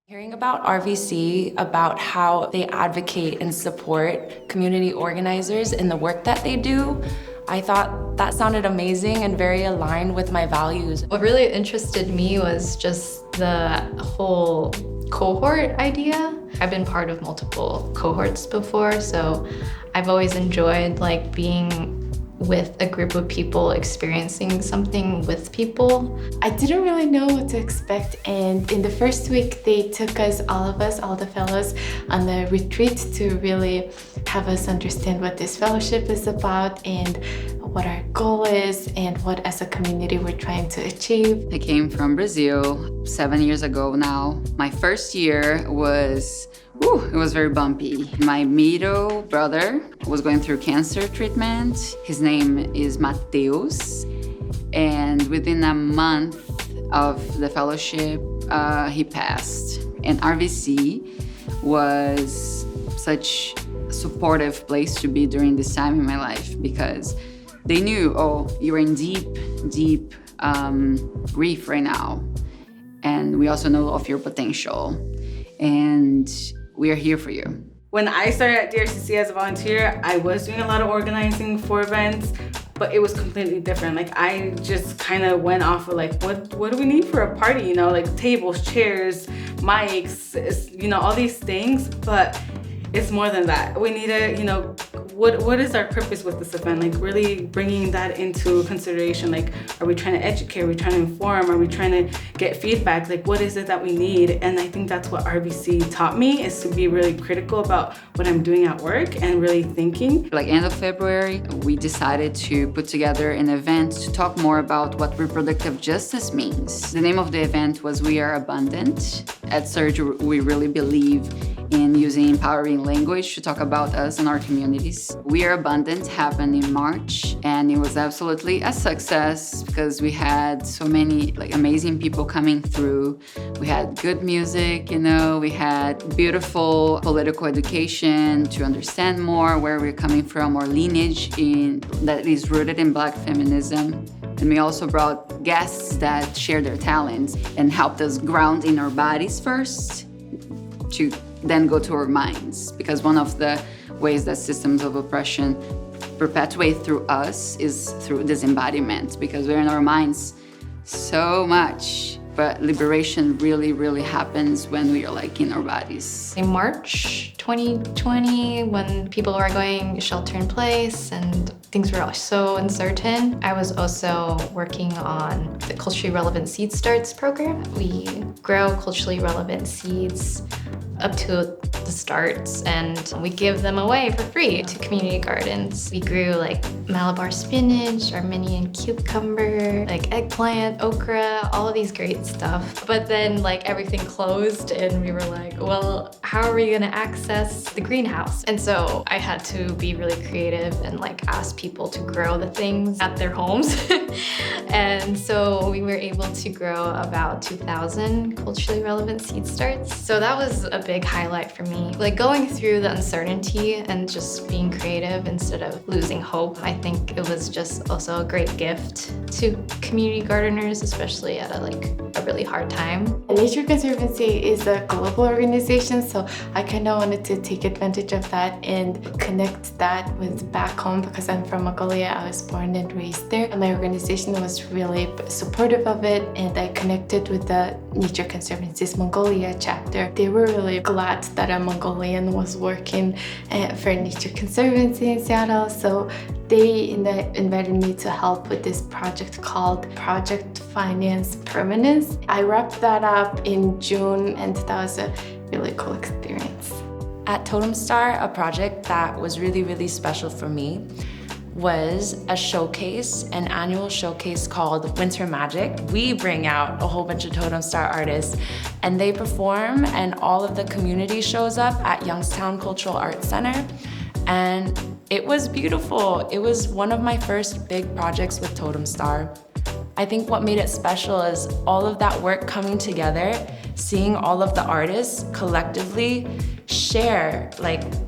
Hearing about RVC, about how they advocate and support community organizers in the work that they do, I thought that sounded amazing and very aligned with my values. What really interested me was just the whole cohort idea. I've been part of multiple cohorts before, so I've always enjoyed being with a group of people experiencing something with people. I didn't really know what to expect, and in the first week they took us, all the fellows, on a retreat to really have us understand what this fellowship is about and what our goal is and what as a community we're trying to achieve. I came from Brazil 7 years ago now. My first year was it was very bumpy. My middle brother was going through cancer treatment. His name is Mateus. And within a month of the fellowship, he passed. And RVC was such a supportive place to be during this time in my life because they knew, you're in deep grief right now. And we also know of your potential. And we are here for you. When I started at DRCC as a volunteer, I was doing a lot of organizing for events, but it was completely different. I just kind of went off of what do we need for a party? Tables, chairs, mics, all these things, but it's more than that. We need to, what is our purpose with this event? Really bringing that into consideration. Are we trying to educate? Are we trying to inform? Are we trying to get feedback? What is it that we need? And I think that's what RVC taught me, is to be really critical about what I'm doing at work and really thinking. End of February, we decided to put together an event to talk more about what reproductive justice means. The name of the event was We Are Abundant. At Surge, we really believe in using empowering language to talk about us and our communities. We Are Abundant happened in March, and it was absolutely a success because we had so many amazing people coming through. We had good music, we had beautiful political education to understand more where we're coming from, our lineage that is rooted in Black feminism. And we also brought guests that shared their talents and helped us ground in our bodies first to then go to our minds. Because one of the ways that systems of oppression perpetuate through us is through disembodiment, because we're in our minds so much. But liberation really, really happens when we are in our bodies. In March 2020, when people were going shelter in place and things were so uncertain, I was also working on the culturally relevant seed starts program. We grow culturally relevant seeds up to the starts, and we give them away for free to community gardens. We grew Malabar spinach, Armenian cucumber, eggplant, okra, all of these great stuff. But then everything closed, and we were well, how are we gonna access the greenhouse? And so I had to be really creative and ask people to grow the things at their homes. And so we were able to grow about 2,000 culturally relevant seed starts. So that was a big highlight for me. Going through the uncertainty and just being creative instead of losing hope, I think it was just also a great gift to community gardeners, especially at a really hard time. Nature Conservancy is a global organization, so I kind of wanted to take advantage of that and connect that with back home because I'm from Mongolia. I was born and raised there, and my organization was really supportive of it, and I connected with the Nature Conservancy's Mongolia chapter. They were really glad that a Mongolian was working for Nature Conservancy in Seattle, so they invited me to help with this project called Project Finance Permanence. I wrapped that up in June, and that was a really cool experience. At Totem Star, a project that was really, really special for me was a showcase, an annual showcase called Winter Magic. We bring out a whole bunch of Totem Star artists, and they perform, and all of the community shows up at Youngstown Cultural Arts Center. And it was beautiful. It was one of my first big projects with Totem Star. I think what made it special is all of that work coming together, seeing all of the artists collectively share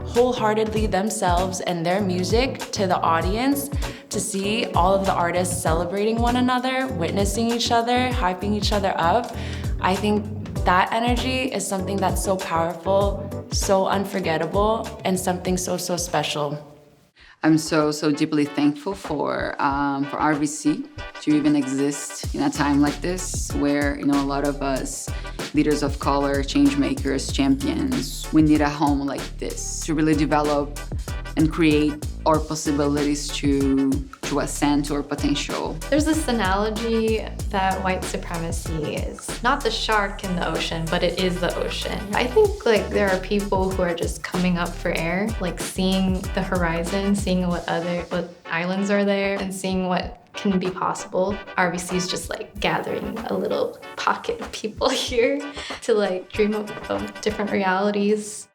wholeheartedly themselves and their music to the audience, to see all of the artists celebrating one another, witnessing each other, hyping each other up. I think that energy is something that's so powerful, so unforgettable, and something so special. I'm so deeply thankful for RVC to even exist in a time like this, where a lot of us, leaders of color, change makers, champions, we need a home like this to really develop and create our possibilities to ascend to our potential. There's this analogy that white supremacy is not the shark in the ocean, but it is the ocean. I think there are people who are just coming up for air, seeing the horizon, seeing what islands are there, and seeing what can be possible. RVC is just gathering a little pocket of people here to dream of different realities.